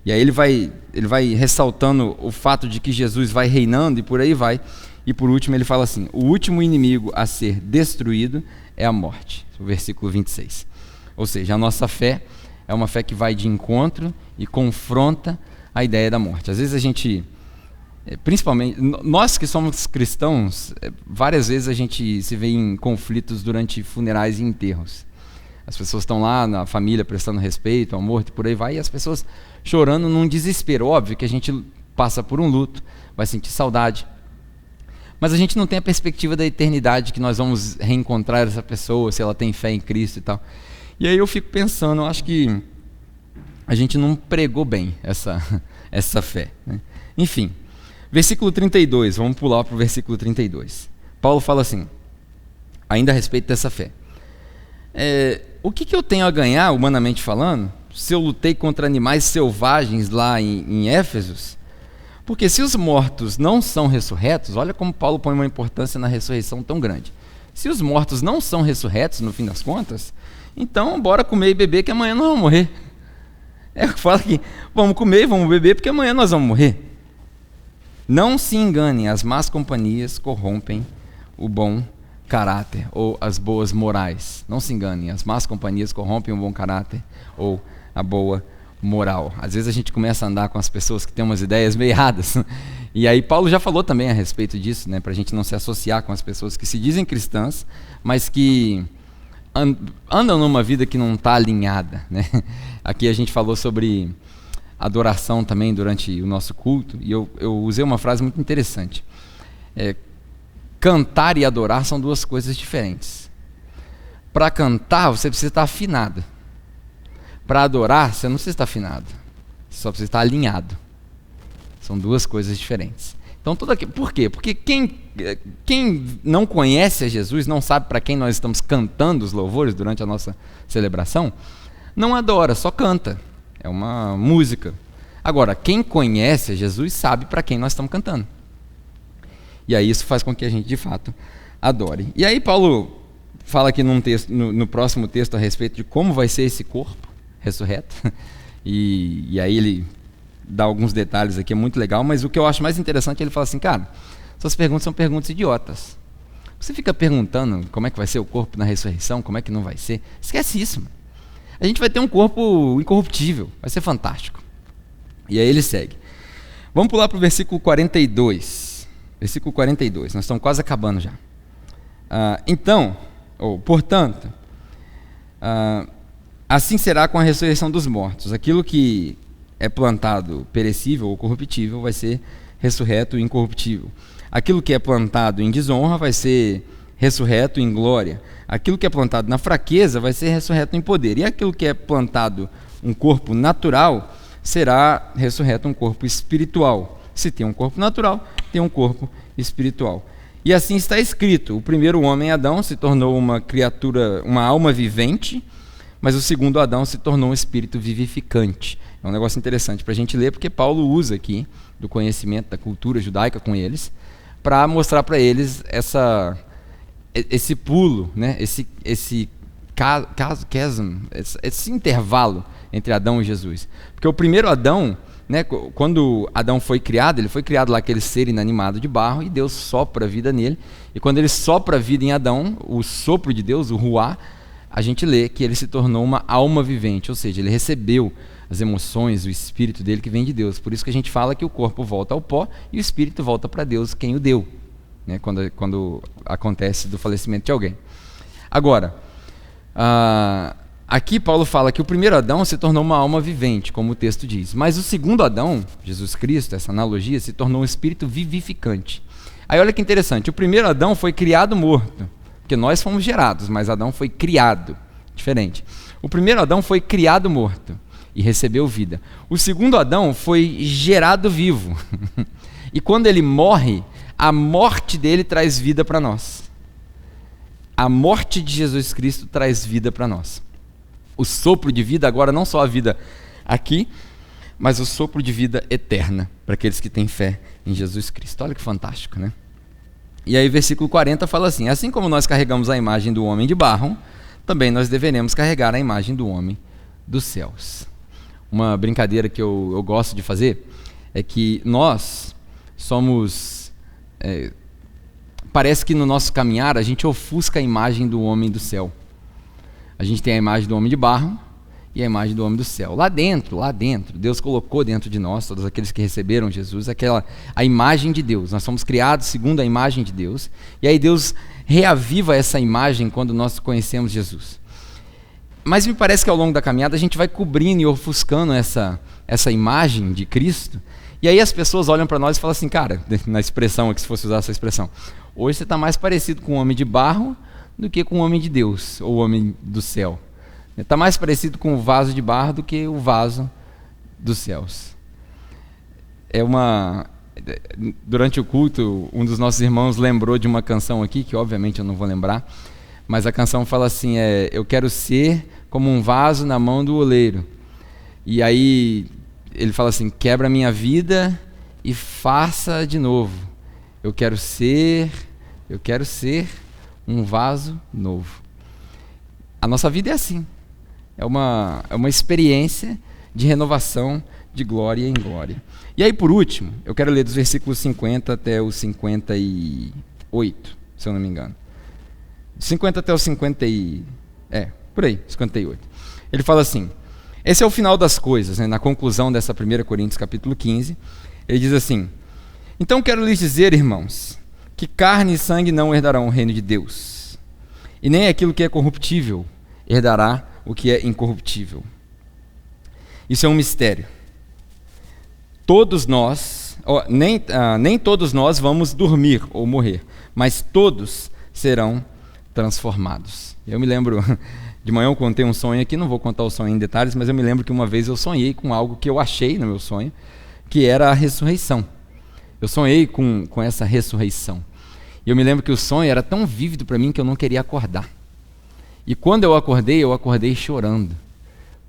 E aí ele vai ressaltando o fato de que Jesus vai reinando e por aí vai. E por último ele fala assim, o último inimigo a ser destruído é a morte. O versículo 26. Ou seja, a nossa fé é uma fé que vai de encontro e confronta a ideia da morte. Às vezes a gente, principalmente, nós que somos cristãos, várias vezes a gente se vê em conflitos durante funerais e enterros. As pessoas estão lá na família prestando respeito ao morto e por aí vai, e as pessoas chorando num desespero. Óbvio que a gente passa por um luto, vai sentir saudade, mas a gente não tem a perspectiva da eternidade, que nós vamos reencontrar essa pessoa, se ela tem fé em Cristo e tal. E aí eu fico pensando, eu acho que a gente não pregou bem essa fé, né? Enfim, versículo 32, vamos pular para o versículo 32. Paulo fala assim, ainda a respeito dessa fé. O que eu tenho a ganhar, humanamente falando, se eu lutei contra animais selvagens lá em Éfesos? Porque se os mortos não são ressurretos, olha como Paulo põe uma importância na ressurreição tão grande. Se os mortos não são ressurretos no fim das contas, então bora comer e beber que amanhã nós vamos morrer. Fala que vamos comer e vamos beber porque amanhã nós vamos morrer. Não se enganem, as más companhias corrompem o bom caráter ou as boas morais. Não se enganem, as más companhias corrompem o bom caráter ou a boa moral. Às vezes a gente começa a andar com as pessoas que têm umas ideias meio erradas. E aí Paulo já falou também a respeito disso, né, para a gente não se associar com as pessoas que se dizem cristãs, mas que andam numa vida que não está alinhada, né? Aqui a gente falou sobre adoração também durante o nosso culto, e eu usei uma frase muito interessante. Cantar e adorar são duas coisas diferentes. Para cantar, você precisa estar afinado. Para adorar, você não precisa estar afinado. Você só precisa estar alinhado. São duas coisas diferentes. Então, por quê? Porque quem não conhece a Jesus, não sabe para quem nós estamos cantando os louvores durante a nossa celebração, não adora, só canta. É uma música. Agora, quem conhece a Jesus sabe para quem nós estamos cantando. E aí isso faz com que a gente, de fato, adore. E aí Paulo fala aqui no próximo texto a respeito de como vai ser esse corpo ressurreto. E aí ele dá alguns detalhes aqui, é muito legal, mas o que eu acho mais interessante, ele fala assim, cara, suas perguntas são perguntas idiotas. Você fica perguntando como é que vai ser o corpo na ressurreição, como é que não vai ser. Esquece isso, mano. A gente vai ter um corpo incorruptível, vai ser fantástico. E aí ele segue. Vamos pular para o versículo 42. Versículo 42, nós estamos quase acabando já. Portanto, assim será com a ressurreição dos mortos. Aquilo que é plantado perecível ou corruptível vai ser ressurreto e incorruptível. Aquilo que é plantado em desonra vai ser ressurreto em glória. Aquilo que é plantado na fraqueza vai ser ressurreto em poder. E aquilo que é plantado um corpo natural será ressurreto um corpo espiritual. Se tem um corpo natural, tem um corpo espiritual. E assim está escrito: o primeiro homem, Adão, se tornou uma criatura, uma alma vivente, mas o segundo Adão se tornou um espírito vivificante. É um negócio interessante para a gente ler, porque Paulo usa aqui do conhecimento da cultura judaica com eles, para mostrar para eles esse pulo, né? esse intervalo entre Adão e Jesus. Porque o primeiro Adão, né, quando Adão foi criado, ele foi criado lá aquele ser inanimado de barro, e Deus sopra a vida nele. E quando ele sopra a vida em Adão, o sopro de Deus, o ruá, a gente lê que ele se tornou uma alma vivente, ou seja, ele recebeu as emoções, o espírito dele que vem de Deus. Por isso que a gente fala que o corpo volta ao pó e o espírito volta para Deus, quem o deu, né, quando acontece do falecimento de alguém. Agora, aqui Paulo fala que o primeiro Adão se tornou uma alma vivente, como o texto diz. Mas o segundo Adão, Jesus Cristo, essa analogia, se tornou um espírito vivificante. Aí olha que interessante, o primeiro Adão foi criado morto, porque nós fomos gerados, mas Adão foi criado, diferente. O primeiro Adão foi criado morto e recebeu vida. O segundo Adão foi gerado vivo. E quando ele morre, a morte dele traz vida para nós. A morte de Jesus Cristo traz vida para nós. O sopro de vida agora, não só a vida aqui, mas o sopro de vida eterna para aqueles que têm fé em Jesus Cristo. Olha que fantástico, né? E aí versículo 40 fala assim: assim como nós carregamos a imagem do homem de barro, também nós deveremos carregar a imagem do homem dos céus. Uma brincadeira que eu gosto de fazer é que nós somos... parece que no nosso caminhar a gente ofusca a imagem do homem do céu. A gente tem a imagem do homem de barro e a imagem do homem do céu. Lá dentro, Deus colocou dentro de nós, todos aqueles que receberam Jesus, a imagem de Deus. Nós somos criados segundo a imagem de Deus. E aí Deus reaviva essa imagem quando nós conhecemos Jesus. Mas me parece que ao longo da caminhada a gente vai cobrindo e ofuscando essa imagem de Cristo. E aí as pessoas olham para nós e falam assim, cara, na expressão aqui, se fosse usar essa expressão, hoje você está mais parecido com um homem de barro do que com um homem de Deus, ou homem do céu. Está mais parecido com o vaso de barro do que o vaso dos céus. Durante o culto, um dos nossos irmãos lembrou de uma canção aqui, que obviamente eu não vou lembrar, mas a canção fala assim, eu quero ser como um vaso na mão do oleiro. E aí ele fala assim, quebra a minha vida e faça de novo. Eu quero ser um vaso novo. A nossa vida é assim. É uma experiência de renovação de glória em glória. E aí, por último, eu quero ler dos versículos 50 até o 58, se eu não me engano. 50 até o 58. Ele fala assim, esse é o final das coisas, né? Na conclusão dessa 1 Coríntios capítulo 15, ele diz assim, então quero lhes dizer, irmãos, que carne e sangue não herdarão o reino de Deus, e nem aquilo que é corruptível herdará o que é incorruptível. Isso é um mistério. Todos nós, nem todos nós vamos dormir ou morrer, mas todos serão transformados. Eu me lembro, de manhã eu contei um sonho aqui, não vou contar o sonho em detalhes, mas eu me lembro que uma vez eu sonhei com algo que eu achei no meu sonho, que era a ressurreição. Eu sonhei com essa ressurreição. E eu me lembro que o sonho era tão vívido para mim que eu não queria acordar. E quando eu acordei chorando.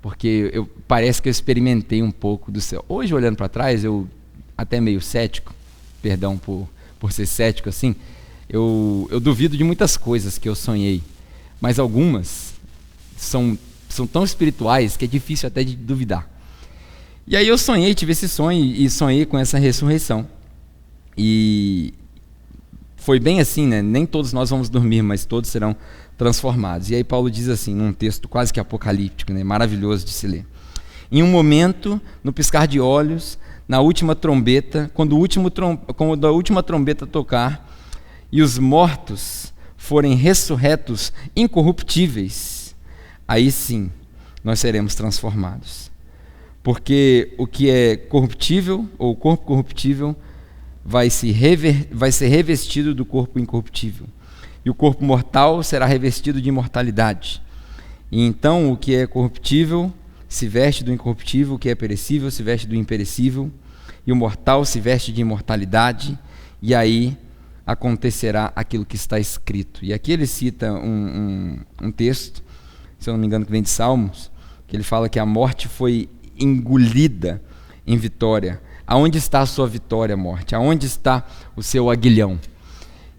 Porque parece que eu experimentei um pouco do céu. Hoje, olhando para trás, eu até meio cético, perdão por ser cético assim, eu duvido de muitas coisas que eu sonhei, mas algumas são tão espirituais que é difícil até de duvidar. E aí eu tive esse sonho e sonhei com essa ressurreição. E foi bem assim, né? Nem todos nós vamos dormir, mas todos serão transformados. E aí Paulo diz assim, num texto quase que apocalíptico, né? Maravilhoso de se ler. Em um momento, no piscar de olhos, na última trombeta, quando a última trombeta tocar e os mortos forem ressurretos incorruptíveis, aí sim nós seremos transformados. Porque o que é corruptível, ou o corpo corruptível, vai ser revestido do corpo incorruptível. E o corpo mortal será revestido de imortalidade. E então o que é corruptível se veste do incorruptível, o que é perecível se veste do imperecível, e o mortal se veste de imortalidade, e aí acontecerá aquilo que está escrito. E aqui ele cita um texto, se eu não me engano, que vem de Salmos, que ele fala que a morte foi engolida em vitória. Aonde está a sua vitória, morte? Aonde está o seu aguilhão?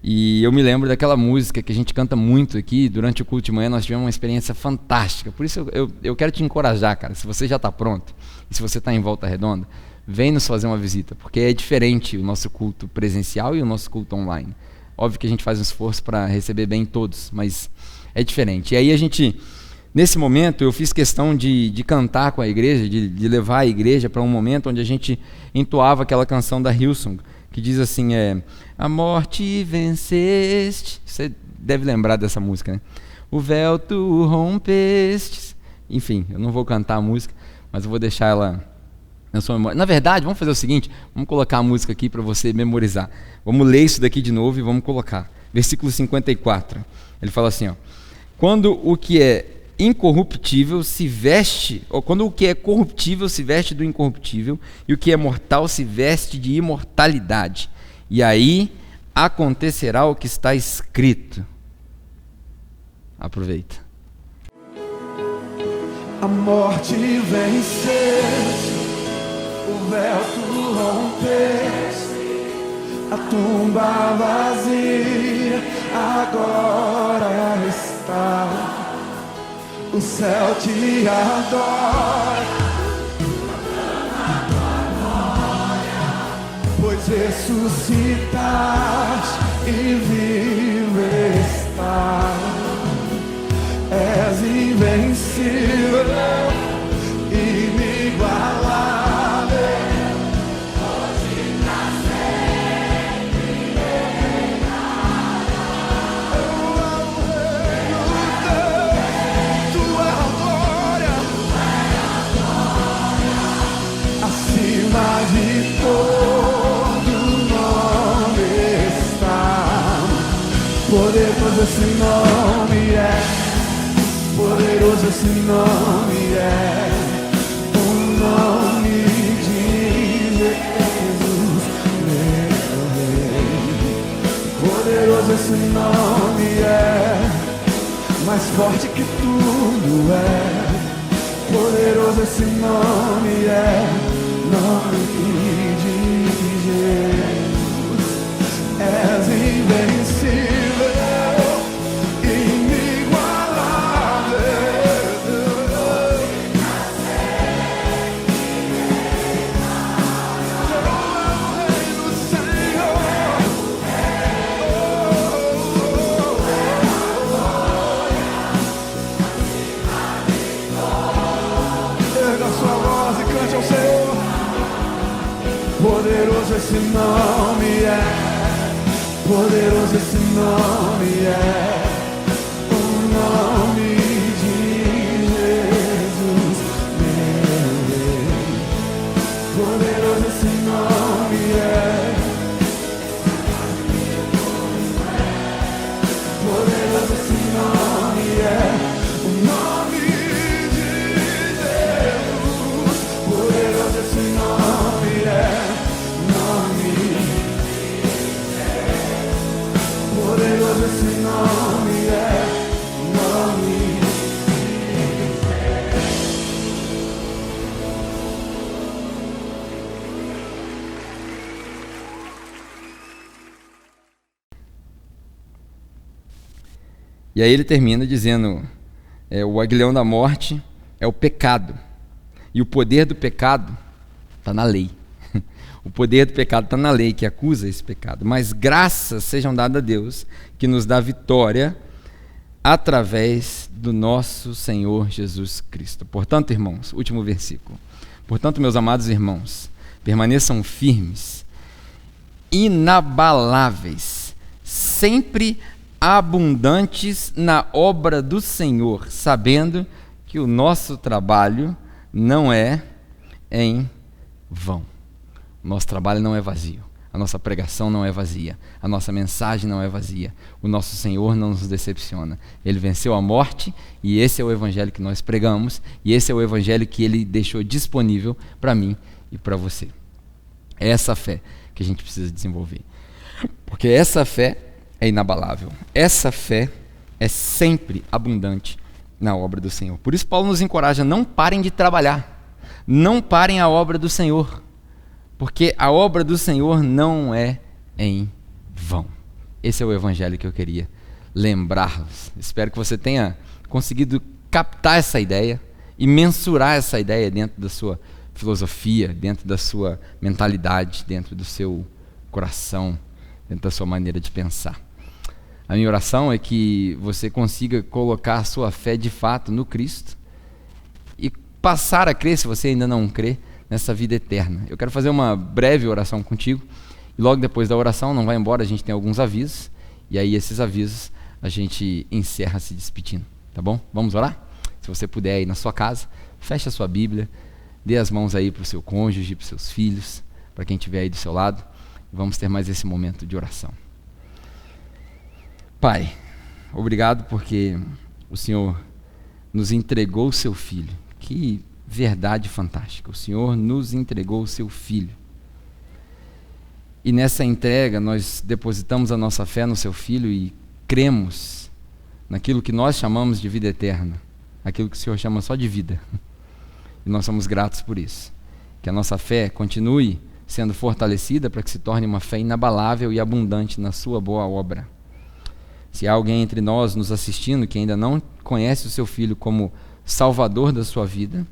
E eu me lembro daquela música que a gente canta muito aqui, durante o culto de manhã nós tivemos uma experiência fantástica. Por isso eu quero te encorajar, cara, se você já está pronto, e se você está em Volta Redonda, vem nos fazer uma visita, porque é diferente o nosso culto presencial e o nosso culto online. Óbvio que a gente faz um esforço para receber bem todos, mas é diferente. E aí nesse momento eu fiz questão de cantar com a igreja, de levar a igreja para um momento onde a gente entoava aquela canção da Hillsong, que diz assim, a morte venceste. Você deve lembrar dessa música, né? O véu tu rompeste. Enfim, eu não vou cantar a música, mas eu vou deixar ela na sua memória. Na verdade, vamos fazer o seguinte, vamos colocar a música aqui para você memorizar. Vamos ler isso daqui de novo e vamos colocar. Versículo 54. Ele fala assim, quando o que é incorruptível se veste, ou quando o que é corruptível se veste do incorruptível, e o que é mortal se veste de imortalidade. E aí acontecerá o que está escrito. Aproveita.
A morte venceste, o véu tu rompeste, a tumba vazia agora está. O céu te adora, pois ressuscitaste e vivo estás. És invencível, inigualável, hoje pra sempre reinará. Eu amo o reino, tua glória, acima de todo nome está. Poderoso esse nome poderoso esse nome o nome de Jesus, meu Rei. Poderoso esse nome mais forte que tudo Poderoso esse nome nome de Jesus. És invencível, esse nome é, poderoso esse nome é, o nome de Jesus, meu Deus. Poderoso esse nome é, poderoso esse nome é, o nome de Jesus. Poderoso esse nome é, poderoso esse nome é, nome.
E aí ele termina dizendo, o aguilhão da morte é o pecado. E o poder do pecado está na lei. O poder do pecado está na lei que acusa esse pecado. Mas graças sejam dadas a Deus que nos dá vitória através do nosso Senhor Jesus Cristo. Portanto, irmãos, último versículo. Portanto, meus amados irmãos, permaneçam firmes, inabaláveis, sempre abundantes na obra do Senhor, sabendo que o nosso trabalho não é em vão. Nosso trabalho não é vazio, a nossa pregação não é vazia, a nossa mensagem não é vazia, o nosso Senhor não nos decepciona. Ele venceu a morte e esse é o evangelho que nós pregamos e esse é o evangelho que Ele deixou disponível para mim e para você. É essa fé que a gente precisa desenvolver, porque essa fé é inabalável, essa fé é sempre abundante na obra do Senhor. Por isso Paulo nos encoraja, não parem de trabalhar, não parem a obra do Senhor, porque a obra do Senhor não é em vão. Esse é o evangelho que eu queria lembrar-los. Espero que você tenha conseguido captar essa ideia e mensurar essa ideia dentro da sua filosofia, dentro da sua mentalidade, dentro do seu coração, dentro da sua maneira de pensar. A minha oração é que você consiga colocar a sua fé de fato no Cristo e passar a crer, se você ainda não crê, nessa vida eterna. Eu quero fazer uma breve oração contigo e logo depois da oração, não vai embora, a gente tem alguns avisos e aí esses avisos a gente encerra se despedindo, tá bom? Vamos orar? Se você puder aí na sua casa, feche a sua Bíblia, dê as mãos aí para o seu cônjuge, para os seus filhos, para quem estiver aí do seu lado e vamos ter mais esse momento de oração. Pai, obrigado porque o Senhor nos entregou o seu Filho. Que verdade fantástica, o Senhor nos entregou o seu Filho. E nessa entrega nós depositamos a nossa fé no seu Filho e cremos naquilo que nós chamamos de vida eterna, aquilo que o Senhor chama só de vida. E nós somos gratos por isso. Que a nossa fé continue sendo fortalecida para que se torne uma fé inabalável e abundante na sua boa obra. Se há alguém entre nós nos assistindo que ainda não conhece o seu Filho como Salvador da sua vida,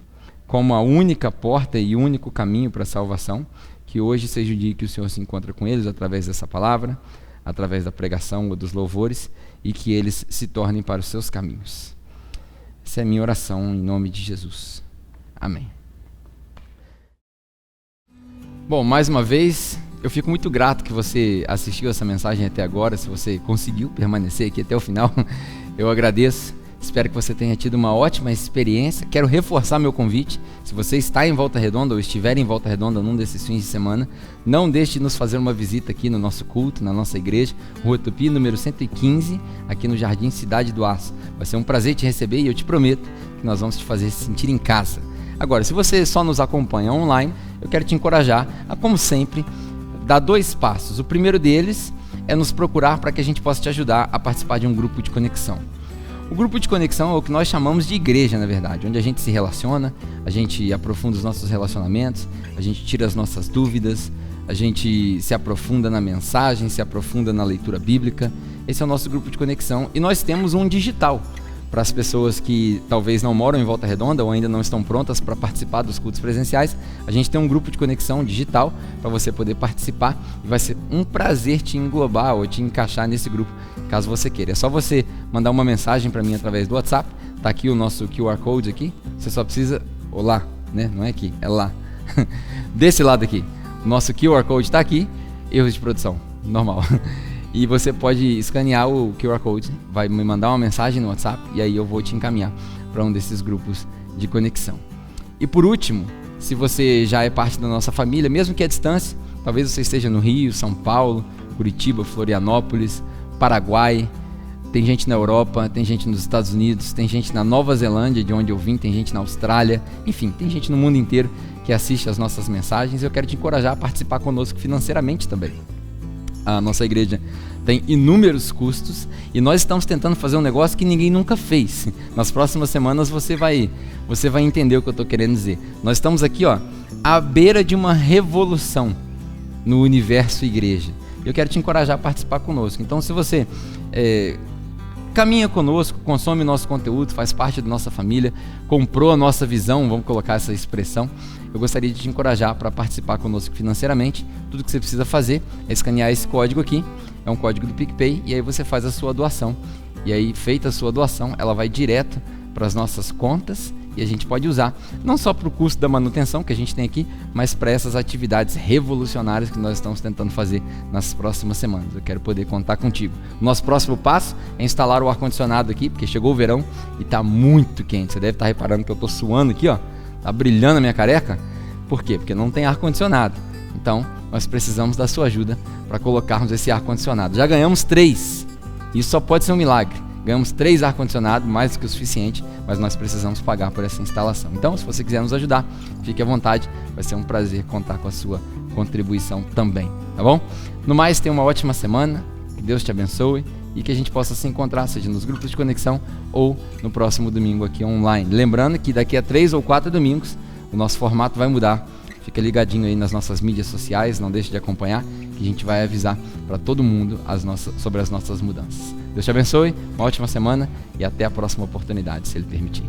como a única porta e único caminho para a salvação, que hoje seja o dia que o Senhor se encontra com eles através dessa palavra, através da pregação ou dos louvores, e que eles se tornem para os seus caminhos. Essa é a minha oração em nome de Jesus. Amém. Bom, mais uma vez, eu fico muito grato que você assistiu essa mensagem até agora, se você conseguiu permanecer aqui até o final, eu agradeço. Espero que você tenha tido uma ótima experiência. Quero reforçar meu convite. Se você está em Volta Redonda ou estiver em Volta Redonda num desses fins de semana, não deixe de nos fazer uma visita aqui no nosso culto, na nossa igreja, Rua Tupi, número 115, aqui no Jardim Cidade do Aço. Vai ser um prazer te receber e eu te prometo que nós vamos te fazer se sentir em casa. Agora, se você só nos acompanha online, eu quero te encorajar a, como sempre, dar 2 passos. O primeiro deles é nos procurar para que a gente possa te ajudar a participar de um grupo de conexão. O grupo de conexão é o que nós chamamos de igreja, na verdade, onde a gente se relaciona, a gente aprofunda os nossos relacionamentos, a gente tira as nossas dúvidas, a gente se aprofunda na mensagem, se aprofunda na leitura bíblica. Esse é o nosso grupo de conexão e nós temos um digital para as pessoas que talvez não moram em Volta Redonda ou ainda não estão prontas para participar dos cultos presenciais. A gente tem um grupo de conexão digital para você poder participar e vai ser um prazer te englobar ou te encaixar nesse grupo, caso você queira. É só você mandar uma mensagem para mim através do WhatsApp, tá aqui o nosso QR Code aqui, você só precisa, ou lá, né? Não é aqui, é lá, desse lado aqui. Nosso QR Code está aqui. Erros de produção, normal. E você pode escanear o QR Code, vai me mandar uma mensagem no WhatsApp e aí eu vou te encaminhar para um desses grupos de conexão. E por último, se você já é parte da nossa família, mesmo que à distância, talvez você esteja no Rio, São Paulo, Curitiba, Florianópolis, Paraguai, tem gente na Europa, tem gente nos Estados Unidos, tem gente na Nova Zelândia, de onde eu vim, tem gente na Austrália, enfim, tem gente no mundo inteiro que assiste as nossas mensagens. Eu quero te encorajar a participar conosco financeiramente também. A nossa igreja tem inúmeros custos e nós estamos tentando fazer um negócio que ninguém nunca fez. Nas próximas semanas você vai entender o que eu estou querendo dizer. Nós estamos aqui, à beira de uma revolução no universo igreja. Eu quero te encorajar a participar conosco. Então, se você caminha conosco, consome nosso conteúdo, faz parte da nossa família, comprou a nossa visão, vamos colocar essa expressão, eu gostaria de te encorajar para participar conosco financeiramente. Tudo que você precisa fazer é escanear esse código aqui, é um código do PicPay, e aí você faz a sua doação. E aí, feita a sua doação, ela vai direto para as nossas contas e a gente pode usar, não só para o custo da manutenção que a gente tem aqui, mas para essas atividades revolucionárias que nós estamos tentando fazer nas próximas semanas. Eu quero poder contar contigo. Nosso próximo passo é instalar o ar-condicionado aqui, porque chegou o verão e está muito quente. Você deve estar reparando que eu estou suando aqui, tá brilhando a minha careca. Por quê? Porque não tem ar-condicionado. Então, nós precisamos da sua ajuda para colocarmos esse ar-condicionado. Já ganhamos 3. Isso só pode ser um milagre. Ganhamos 3 ar-condicionados, mais do que o suficiente, mas nós precisamos pagar por essa instalação. Então, se você quiser nos ajudar, fique à vontade. Vai ser um prazer contar com a sua contribuição também, tá bom? No mais, tenha uma ótima semana. Que Deus te abençoe e que a gente possa se encontrar, seja nos grupos de conexão ou no próximo domingo aqui online. Lembrando que daqui a 3 ou 4 domingos, o nosso formato vai mudar. Fica ligadinho aí nas nossas mídias sociais, não deixe de acompanhar, que a gente vai avisar para todo mundo sobre as nossas mudanças. Deus te abençoe, uma ótima semana e até a próxima oportunidade, se Ele permitir.